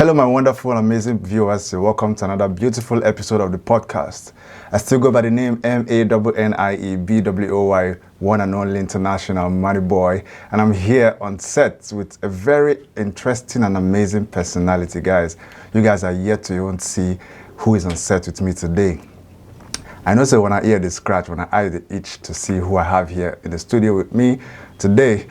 Hello, my wonderful and amazing viewers. Welcome to another beautiful episode of the podcast. I still go by the name MANNIEBWOY, one and only international money boy. And I'm here on set with a very interesting and amazing personality, guys. You guys are yet to even see who is on set with me today. I know, so when I hear the scratch, when I eye the itch to see who I have here in the studio with me today.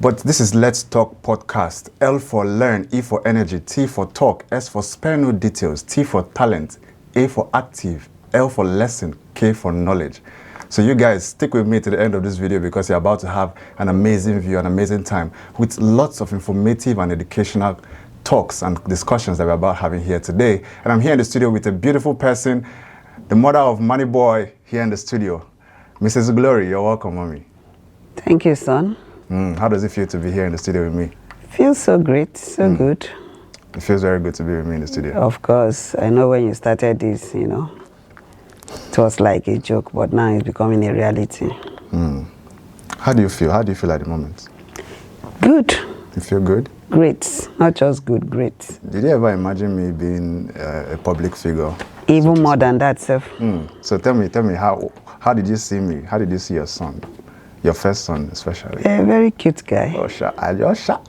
But this is Let's Talk Podcast. L for learn, E for energy, T for talk, S for spare no details, T for talent, A for active, L for lesson, K for knowledge. So you guys stick with me to the end of this video because you're about to have an amazing view, an amazing time with lots of informative and educational talks and discussions that we're about having here today. And I'm here in the studio with a beautiful person, the mother of Money Boy here in the studio. Mrs. Glory, you're welcome, mommy. Thank you, son. How does it feel to be here in the studio with me? Feels so great, so good. It feels very good to be with me in the studio. Of course, I know when you started this, it was like a joke, but now it's becoming a reality. How do you feel? How do you feel at the moment? Good. You feel good? Great. Not just good, great. Did you ever imagine me being a public figure? Even more than that, self. So tell me, how did you see me? How did you see your son? Your first son, especially. A very cute guy. Oh, are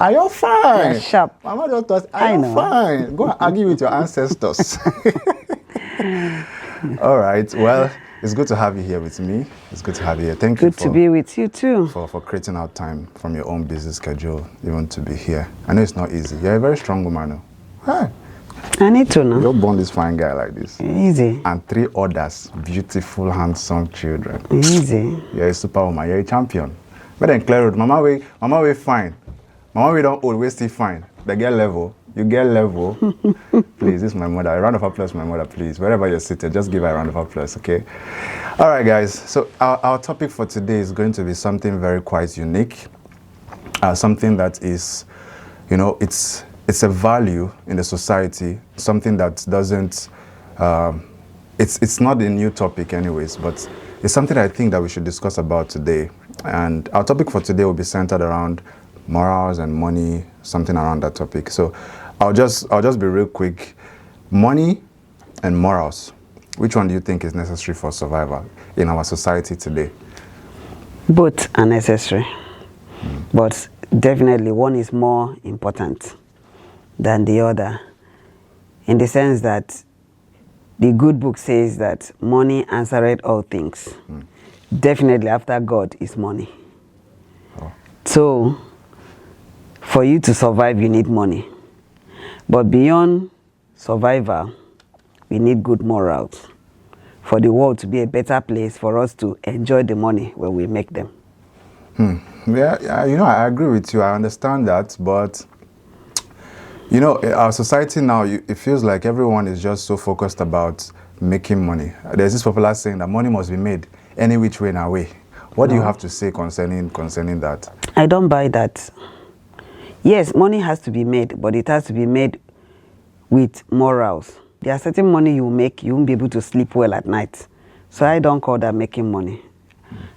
you fine? You're sharp. Mama just thought, are you fine? Go and argue with your ancestors. All right. Well, it's good to have you here with me. It's good to have you here. Thank you. Good to be with you too. For creating out time from your own busy schedule, even to be here. I know it's not easy. You're a very strong woman now. Hi. I need to know. You're born this fine guy like this. Easy. And 3 others, beautiful, handsome children. Easy. You're a superwoman. You're a champion. But then clear road. Mama we fine. Mama we don't old, we still fine. They get level. You get level. Please, this is my mother. A round of applause for my mother, please. Wherever you're seated, just give her a round of applause, okay? All right, guys. So our topic for today is going to be something very quite unique. Something that is, it's a value in the society, something that doesn't, it's not a new topic anyways, but it's something I think that we should discuss about today. And our topic for today will be centered around morals and money, something around that topic. So I'll just be real quick. Money and morals, which one do you think is necessary for survival in our society today? Both are necessary, but definitely one is more important than the other, in the sense that the good book says that money answereth all things. Definitely after God is money. So for you to survive, you need money. But beyond survival, we need good morals for the world to be a better place for us to enjoy the money when we make them. Yeah, I agree with you. I understand that, but our society now, it feels like everyone is just so focused about making money. There's this popular saying that money must be made any which way in a way. What do you have to say concerning that? I don't buy that. Yes, money has to be made, but it has to be made with morals. There are certain money you make, you won't be able to sleep well at night. So I don't call that making money.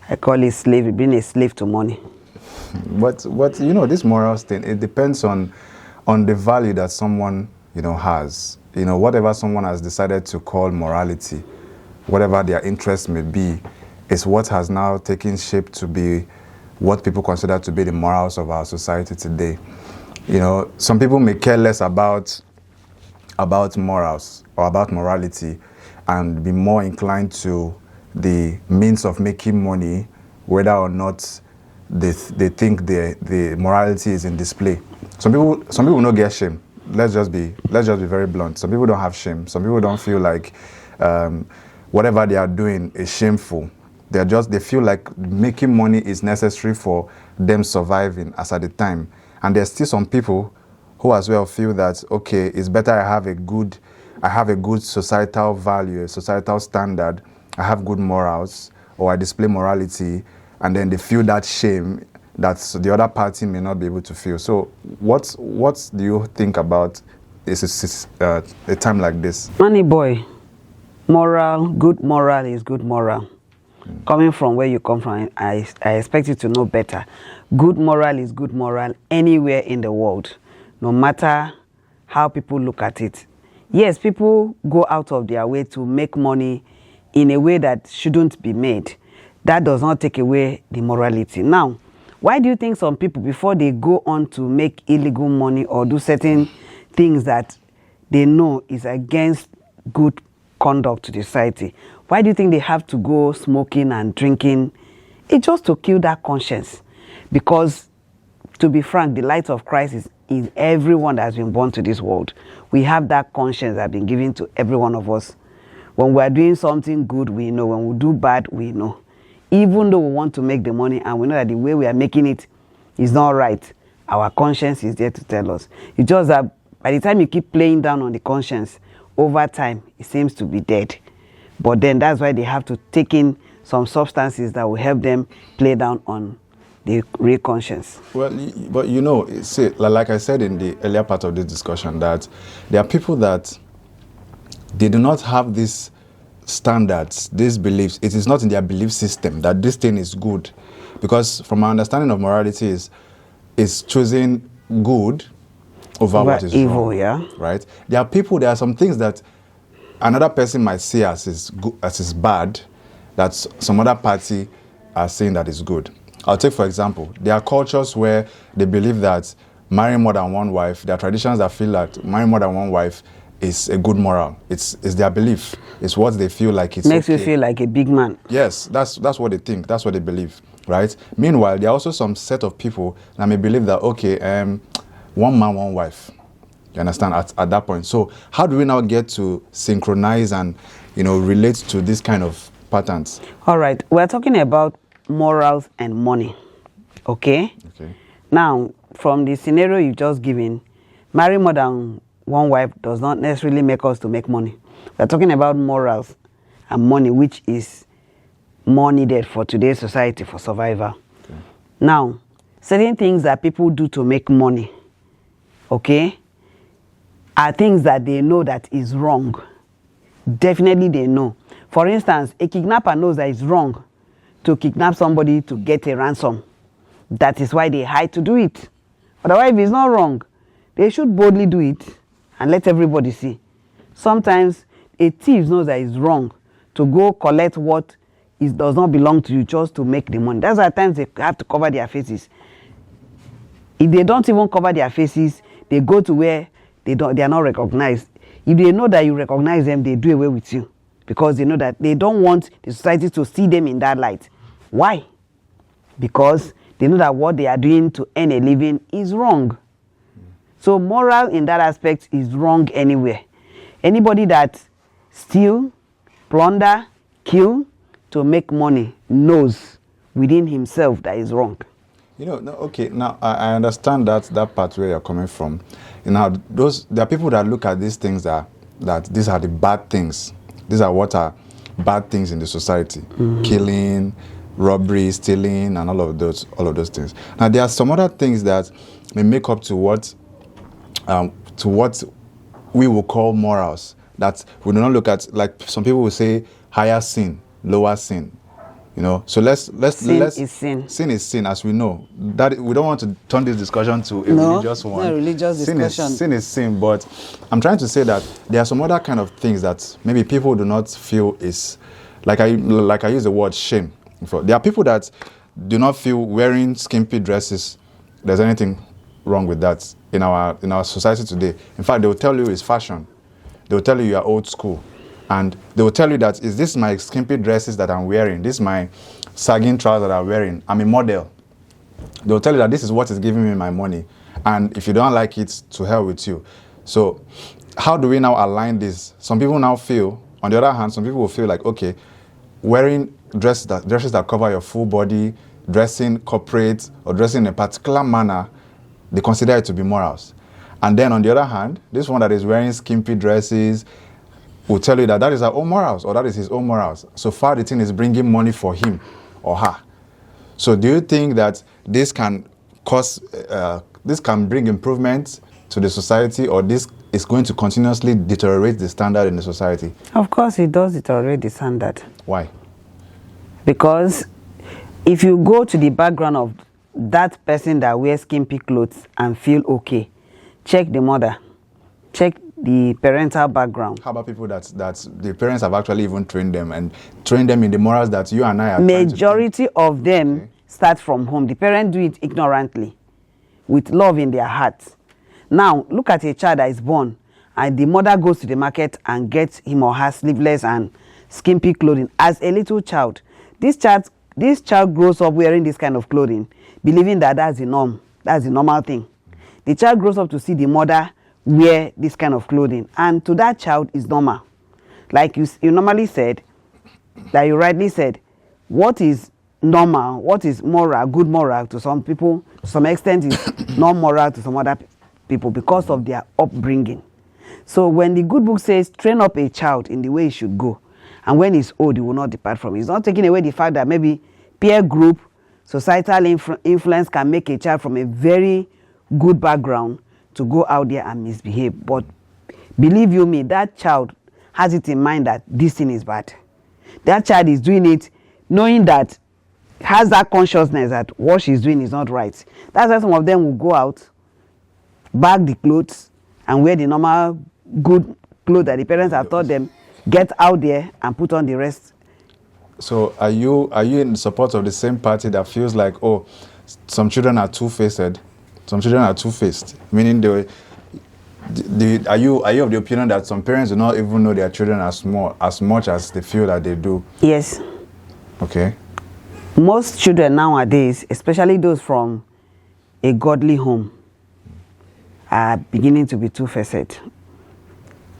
I call it being a slave to money. But this morals thing, it depends on the value that someone, has. Whatever someone has decided to call morality, whatever their interest may be, is what has now taken shape to be what people consider to be the morals of our society today. Some people may care less about morals or about morality and be more inclined to the means of making money, whether or not they think the morality is in display. Some people don't get shame. Let's just be very blunt. Some people don't have shame. Some people don't feel like whatever they are doing is shameful. They feel like making money is necessary for them surviving as at the time. And there's still some people who as well feel that, okay, it's better I have a good societal value, a societal standard, I have good morals, or I display morality, and then they feel that shame that the other party may not be able to feel. So what do you think about a time like this? Money boy, good moral is good moral. Coming from where you come from, I expect you to know better. Good moral is good moral anywhere in the world. No matter how people look at it. Yes, people go out of their way to make money in a way that shouldn't be made. That does not take away the morality. Now, why do you think some people, before they go on to make illegal money or do certain things that they know is against good conduct to the society, why do you think they have to go smoking and drinking? It's just to kill that conscience. Because, to be frank, the light of Christ is in everyone that has been born to this world. We have that conscience that has been given to every one of us. When we are doing something good, we know. When we do bad, we know. Even though we want to make the money and we know that the way we are making it is not right, our conscience is there to tell us. It's just that by the time you keep playing down on the conscience, over time, it seems to be dead. But then that's why they have to take in some substances that will help them play down on the real conscience. Well, but you know, see, like I said in the earlier part of this discussion, that there are people that they do not have these standards, these beliefs. It is not in their belief system that this thing is good. Because from my understanding of morality is choosing good over what is evil, wrong, yeah. right? There are some things that another person might see as is good, as is bad, that some other party are saying that is good. I'll take, for example, there are cultures where they believe that marrying more than one wife, there are traditions that feel that marrying more than one wife is a good moral. It's their belief. It's what they feel like it's Makes okay. you feel like a big man. Yes, that's what they think. That's what they believe, right? Meanwhile, there are also some set of people that may believe that, okay, one man, one wife. You understand, at that point. So how do we now get to synchronize and, relate to this kind of patterns? All right. We're talking about morals and money. Okay? Okay. Now, from the scenario you've just given, marrying more than one wife does not necessarily make us to make money. We're talking about morals and money, which is more needed for today's society for survival. Okay. Now, certain things that people do to make money, okay, are things that they know that is wrong. Definitely they know. For instance, a kidnapper knows that it's wrong to kidnap somebody to get a ransom. That is why they hide to do it. Otherwise, if it's not wrong, they should boldly do it and let everybody see. Sometimes a thief knows that it's wrong to go collect what does not belong to you just to make the money. That's why at times they have to cover their faces. If they don't even cover their faces, they go to where they are not recognized. If they know that you recognize them, they do away with you because they know that they don't want the society to see them in that light. Why? Because they know that what they are doing to earn a living is wrong. So moral in that aspect is wrong anywhere. Anybody that steal, plunder, kill to make money knows within himself that is wrong. Okay, now I understand that part where you're coming from. Now, there are people that look at these things that these are the bad things. These are what are bad things in the society. Mm-hmm. Killing, robbery, stealing, and all of those things. Now, there are some other things that may make up to what we will call morals, that we do not look at, like some people will say higher sin, lower sin. So let's sin is sin. Sin is sin, as we know. That we don't want to turn this discussion to a religious one. No, religious discussion. Sin is sin, but I'm trying to say that there are some other kind of things that maybe people do not feel is, like I use the word shame. There are people that do not feel wearing skimpy dresses, there's anything wrong with that in our society today. In fact, they will tell you it's fashion. They will tell you are old school. And they will tell you that, is this my skimpy dresses that I'm wearing? This is my sagging trousers that I'm wearing. I'm a model. They will tell you that this is what is giving me my money. And if you don't like it, to hell with you. So how do we now align this? Some people now feel, on the other hand, some people will feel like, okay, wearing dresses that cover your full body, dressing corporate, or dressing in a particular manner, they consider it to be morals. And then on the other hand, this one that is wearing skimpy dresses will tell you that is our own morals, or that is his own morals. So far, the thing is bringing money for him or her. So do you think that this can bring improvement to the society, or this is going to continuously deteriorate the standard in the society? Of course, it does deteriorate the standard. Why? Because if you go to the background of that person that wears skimpy clothes and feel okay, check the mother, check the parental background. How about people that the parents have actually even trained them and trained them in the morals that you and I are Majority of them start from home. The parents do it ignorantly, with love in their hearts. Now, look at a child that is born and the mother goes to the market and gets him or her sleeveless and skimpy clothing. As a little child, this child grows up wearing this kind of clothing, believing that that's the norm, that's the normal thing. The child grows up to see the mother wear this kind of clothing, and to that child is normal. Like you normally said, that you rightly said, what is normal, what is moral, good moral to some people, to some extent is not moral to some other people because of their upbringing. So when the good book says, train up a child in the way he should go, and when he's old, he will not depart from it. It's not taking away the fact that maybe peer group, societal influence can make a child from a very good background to go out there and misbehave. But believe you me, that child has it in mind that this thing is bad. That child is doing it knowing that, has that consciousness that what she's doing is not right. That's why some of them will go out, bag the clothes, and wear the normal good clothes that the parents have taught them, get out there and put on the rest. So are you in support of the same party that feels like, oh, some children are two-faced, some children are two-faced, meaning are you of the opinion that some parents do not even know their children as much as they feel that they do? Yes. Okay. Most children nowadays, especially those from a godly home, are beginning to be two-faced,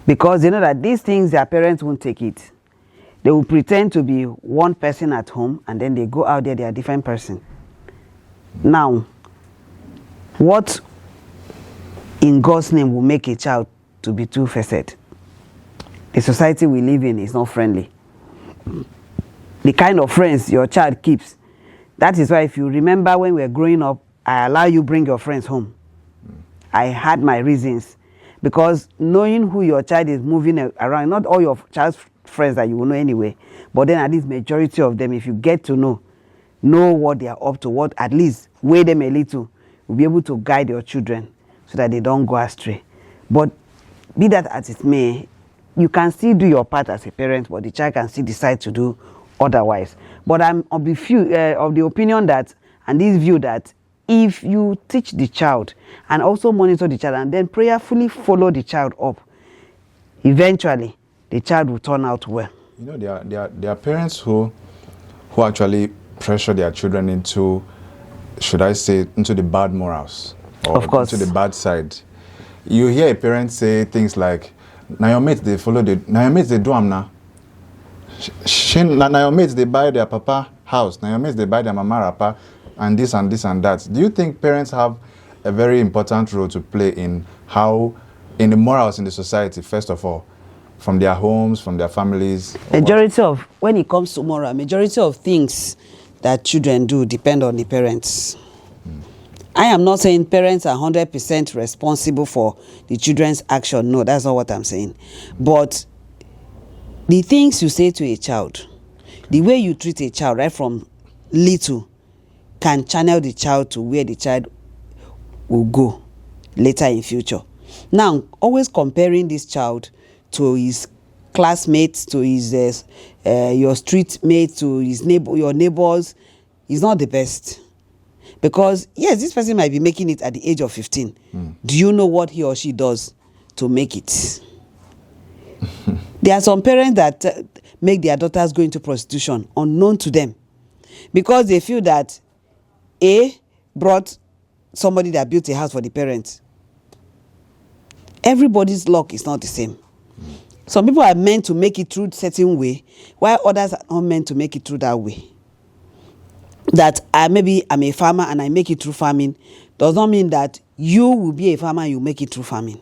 because they know that these things their parents won't take it. They will pretend to be one person at home, and then they go out there, they are a different person. Now, what in God's name will make a child to be two-faced? The society we live in is not friendly. The kind of friends your child keeps. That is why, if you remember when we were growing up, I allow you bring your friends home. I had my reasons, because knowing who your child is moving around, not all your child's friends that you will know anyway, but then at least majority of them, if you get to know what they are up to, what at least weigh them a little, you'll be able to guide your children so that they don't go astray. But be that as it may, you can still do your part as a parent, but the child can still decide to do otherwise. But I'm of the opinion that, and this view that, if you teach the child and also monitor the child and then prayerfully follow the child up, eventually the child will turn out well. You know, there are parents who actually pressure their children into, should I say, into the bad morals, or of course, into the bad side. You hear a parent say things like, "Now your mates they follow the, now your mates they do am now. Now your mates they buy their papa house. Now your mates they buy their mama wrapper, and this and this and that." Do you think parents have a very important role to play in the morals in the society, first of all, from their homes, from their families? When it comes to moral, majority of things that children do depend on the parents. I am not saying parents are 100% responsible for the children's action. No, that's not what I'm saying. But the things you say to a child, the way you treat a child right from little, can channel the child to where the child will go later in future. Now, always comparing this child to his classmates, to his your street mates, to his your neighbors, is not the best. Because yes, this person might be making it at the age of 15. Do you know what he or she does to make it? There are some parents that make their daughters go into prostitution unknown to them, because they feel that A brought somebody that built a house for the parents. Everybody's luck is not the same. Some people are meant to make it through a certain way, while others are not meant to make it through that way. That maybe I'm a farmer and I make it through farming does not mean that you will be a farmer and you make it through farming.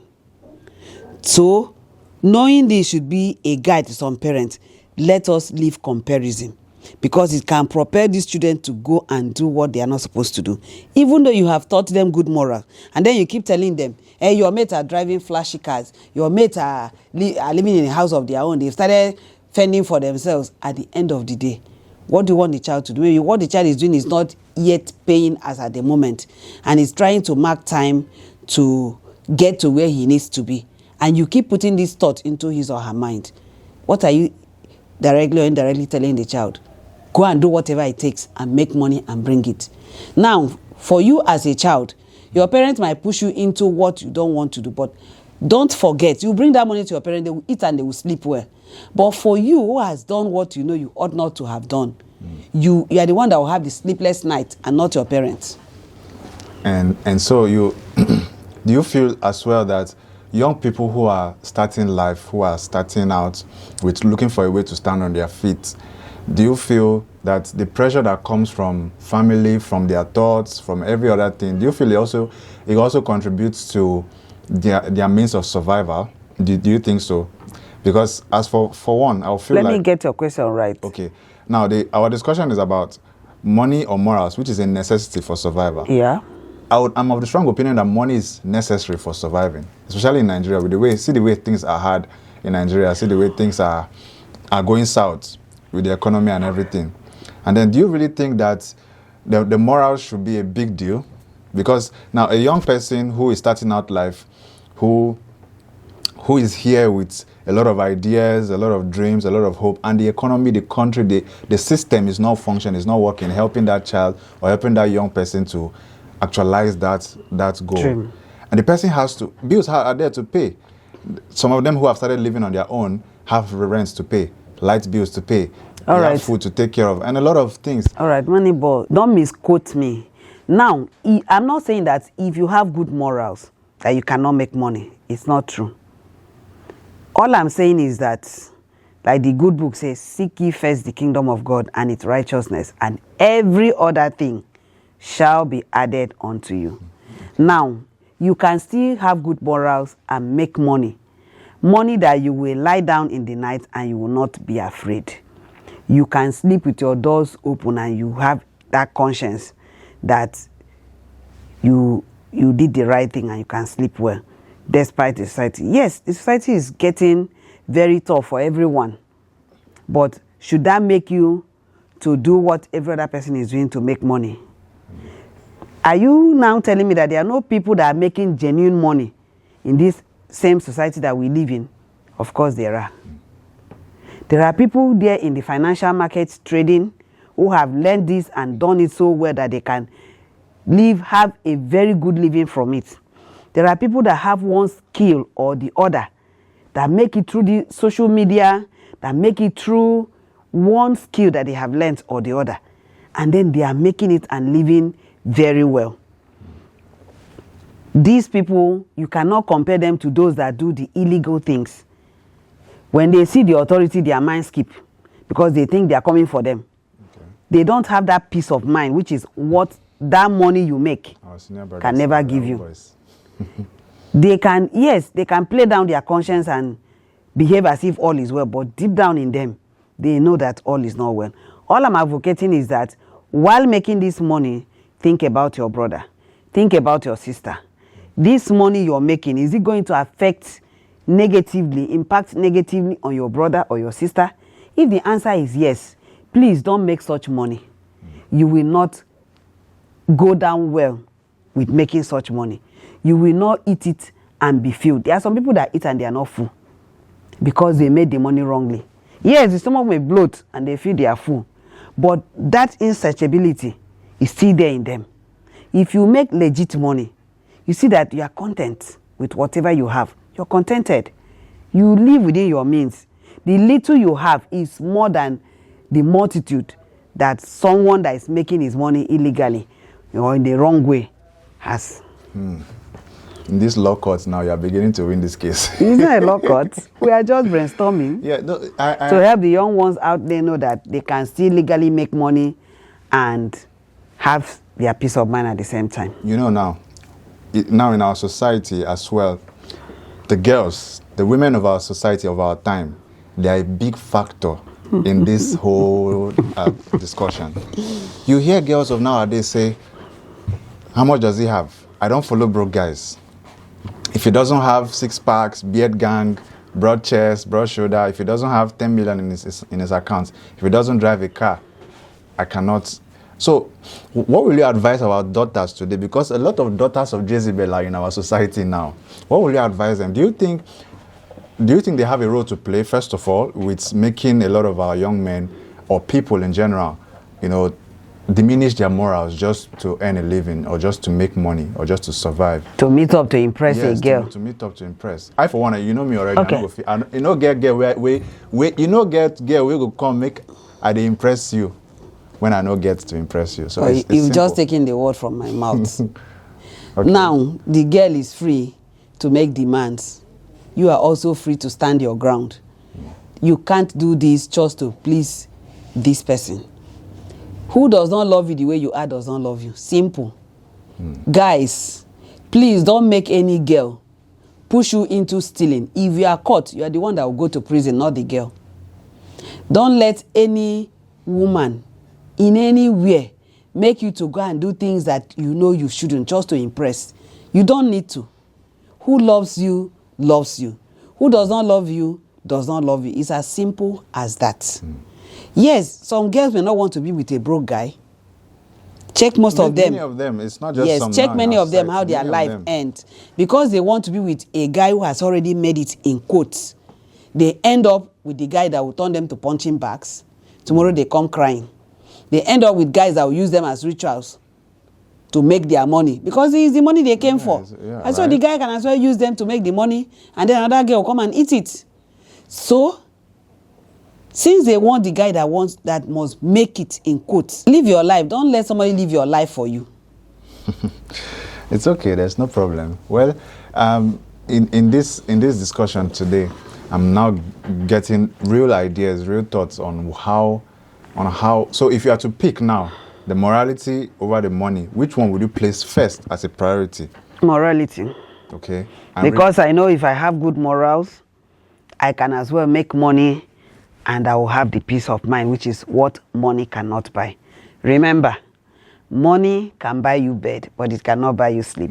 So, knowing this should be a guide to some parents. Let us leave comparison, because it can propel these children to go and do what they are not supposed to do. Even though you have taught them good moral, and then you keep telling them, hey, your mates are driving flashy cars, your mates are living in a house of their own, they've started fending for themselves. At the end of the day, what do you want the child to do? Maybe what the child is doing is not yet paying us at the moment, and is trying to mark time to get to where he needs to be. and you keep putting this thought into his or her mind, what are you directly or indirectly telling the child? Go and do whatever it takes and make money and bring it. Now, for you as a child, your parents might push you into what you don't want to do, but don't forget, you bring that money to your parents, they will eat and they will sleep well. But for you who has done what you know you ought not to have done, you are the one that will have the sleepless night and not your parents. And so you do you feel as well that young people who are starting life, who are starting out with looking for a way to stand on their feet, do you feel that the pressure that comes from family, from their thoughts, from every other thing, do you feel it also contributes to their means of survival? Do you think so? Because as for one, I'll feel Let me get your question right. Okay. Now, our discussion is about money or morals, which is a necessity for survival. Yeah. I'm of the strong opinion that money is necessary for surviving, especially in Nigeria, with the way things are hard in Nigeria, see the way things are going south with the economy and everything. And then do you really think that the morals should be a big deal? Because now a young person who is starting out life, who is here with a lot of ideas, a lot of dreams, a lot of hope, and the economy, the country, the system is not functioning, is not working, helping that child or helping that young person to actualize that goal. Dream. And the person has to, bills are there to pay. Some of them who have started living on their own have rents to pay, light bills to pay, All right. have food to take care of, and a lot of things. All right, Moneyball, don't misquote me. Now, I'm not saying that if you have good morals, that you cannot make money. It's not true. All I'm saying is that, like the good book says, seek ye first the kingdom of God and its righteousness, and every other thing shall be added unto you. Now, you can still have good morals and make money. Money that you will lie down in the night and you will not be afraid. You can sleep with your doors open and you have that conscience that you did the right thing and you can sleep well despite the society. Yes, the society is getting very tough for everyone, but should that make you to do what every other person is doing to make money? Are you now telling me that there are no people that are making genuine money in this same society that we live in? Of course there are. There are people there in the financial markets trading who have learned this and done it so well that they can have a very good living from it. There are people that have one skill or the other that make it through the social media, that make it through one skill that they have learned or the other. And then they are making it and living very well. These people, you cannot compare them to those that do the illegal things. When they see the authority, their mind skip because they think they are coming for them. Okay. They don't have that peace of mind, which is what that money you make can never give you. They can, yes, they can play down their conscience and behave as if all is well, but deep down in them, they know that all is not well. All I'm advocating is that while making this money, think about your brother. Think about your sister. This money you're making, is it going to affect negatively, impact negatively on your brother or your sister? If the answer is yes, please don't make such money. You will not go down well with making such money. You will not eat it and be filled. There are some people that eat and they are not full because they made the money wrongly. Yes, the stomach may bloat and they feel they are full, but that insatiability is still there in them. If you make legit money, you see that you are content with whatever you have. You're contented. You live within your means. The little you have is more than the multitude that someone that is making his money illegally or in the wrong way has. In these law courts now, you are beginning to win this case. It's not a law court. We are just brainstorming. Yeah, no, to help the young ones out there know that they can still legally make money and have their peace of mind at the same time. You know now in our society as well, the girls, the women of our society, of our time, they are a big factor in this whole discussion. You hear girls of nowadays say, how much does he have? I don't follow broke guys. If he doesn't have 6 packs, beard gang, broad chest, broad shoulder, if he doesn't have 10 million in his account, if he doesn't drive a car, I cannot So, what will you advise our daughters today? Because a lot of daughters of Jezebel are in our society now. What will you advise them? Do you think they have a role to play, first of all, with making a lot of our young men or people in general, diminish their morals just to earn a living or just to make money or just to survive? To meet up to impress a girl. To meet up to impress. I, for one, you know me already. Okay. Get girl we go come make I dey impress you when I no get to impress you. So you've just taken the word from my mouth. Okay. Now, the girl is free to make demands. You are also free to stand your ground. You can't do this just to please this person. Who does not love you the way you are does not love you. Simple. Guys, please don't make any girl push you into stealing. If you are caught, you are the one that will go to prison, not the girl. Don't let any woman in anywhere make you to go and do things that you know you shouldn't just to impress. You don't need to. Who loves you, loves you. Who does not love you, does not love you. It's as simple as that. Yes, some girls may not want to be with a broke guy. Check most of them. Many of them, it's not just yes, some check now many of them, how outside. their Many life of them. ends. Because they want to be with a guy who has already made it in quotes. They end up with the guy that will turn them to punching bags. Tomorrow they come crying. They end up with guys that will use them as rituals to make their money. Because it's the money they came for. Yeah, and so right. the guy can as well use them to make the money, and then another girl will come and eat it. So, since they want the guy that must make it in quotes, live your life. Don't let somebody live your life for you. It's okay, there's no problem. Well, in this discussion today, I'm now getting real ideas, real thoughts on how. So if you are to pick now the morality over the money, which one would you place first as a priority? Morality. Okay. Because I know if I have good morals, I can as well make money, and I will have the peace of mind, which is what money cannot buy. Remember, money can buy you bed, but it cannot buy you sleep.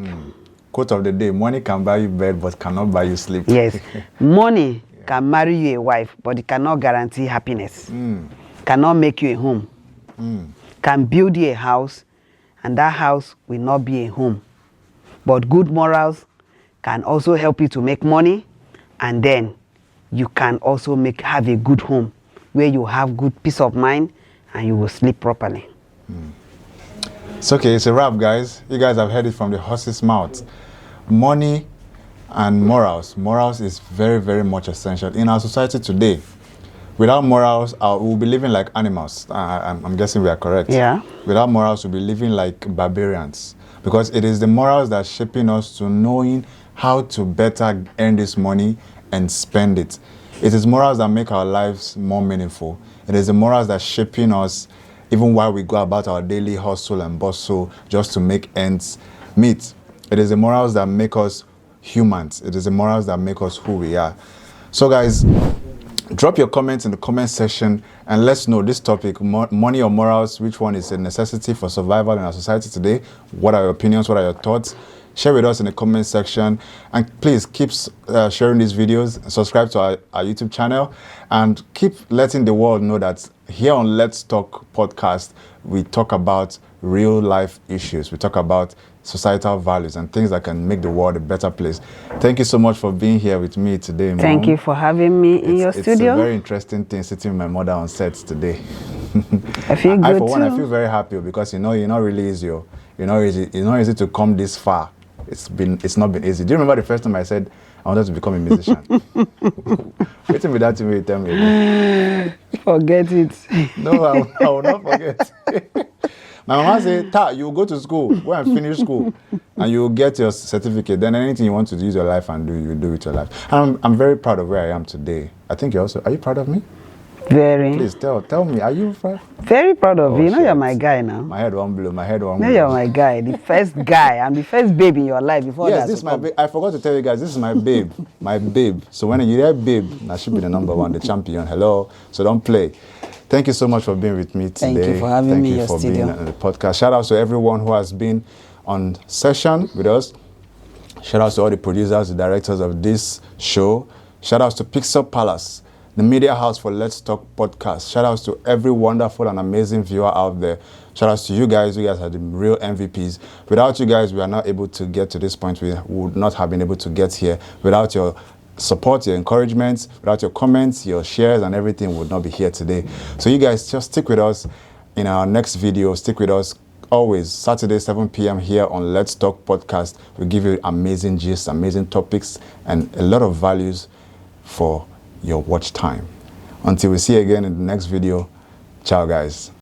Quote of the day: money can buy you bed, but cannot buy you sleep. Yes. Money can marry you a wife, but it cannot guarantee happiness. Cannot make you a home. Can build you a house, and that house will not be a home. But good morals can also help you to make money, and then you can also have a good home where you have good peace of mind and you will sleep properly. It's okay, it's a wrap, guys. You guys have heard it from the horse's mouth. Money and morals. Morals is very, very much essential in our society today. Without morals, we'll be living like animals. I'm guessing we are correct. Yeah. Without morals, we'll be living like barbarians. Because it is the morals that are shaping us to knowing how to better earn this money and spend it. It is morals that make our lives more meaningful. It is the morals that are shaping us even while we go about our daily hustle and bustle just to make ends meet. It is the morals that make us humans. It is the morals that make us who we are. So guys, drop your comments in the comment section and let's know this topic, money or morals, which one is a necessity for survival in our society today? What are your opinions? What are your thoughts? Share with us in the comment section, and please keep sharing these videos, subscribe to our YouTube channel, and keep letting the world know that here on Let's Talk podcast, we talk about real life issues. We talk about societal values and things that can make the world a better place. Thank you so much for being here with me today, Mom. Thank you for having me in your studio. It's a very interesting thing sitting with my mother on set today. I feel good for one, too. I feel very happy because you're not really easy. It's not easy to come this far. It's not been easy. Do you remember the first time I said I wanted to become a musician? Waiting with that to me, tell me. Forget it. No, I will not forget. My mama said, "Ta, you go to school, go and finish school, and you get your certificate. Then anything you want to use your life and do, you do with your life." And I'm very proud of where I am today. I think you also. Are you proud of me? Very. Please tell me. Are you proud? Very proud of you. You know you're shit. my guy now. My head won't blow. My head won't No, blow. you're my guy. The first guy. I'm the first babe in your life before Yes, that. this is my babe. I forgot to tell you guys, this is my babe. My babe. So when you hear babe, now she be the number one, the champion. Hello. So don't play. Thank you so much for being with me today. Thank you for having me in your for studio. being on the podcast. Shout out to everyone who has been on session with us. Shout out to all the producers, the directors of this show. Shout out to Pixel Palace, the media house for Let's Talk Podcast. Shout outs to every wonderful and amazing viewer out there. Shout outs to you guys. You guys are the real MVPs. Without you guys, we are not able to get to this point. We would not have been able to get here. Without your support, your encouragement, without your comments, your shares, and everything, we would not be here today. So you guys just stick with us in our next video. Stick with us always Saturday 7 p.m. here on Let's Talk Podcast. We give you amazing gist, amazing topics, and a lot of values for your watch time. Until we see you again in the next video, ciao guys.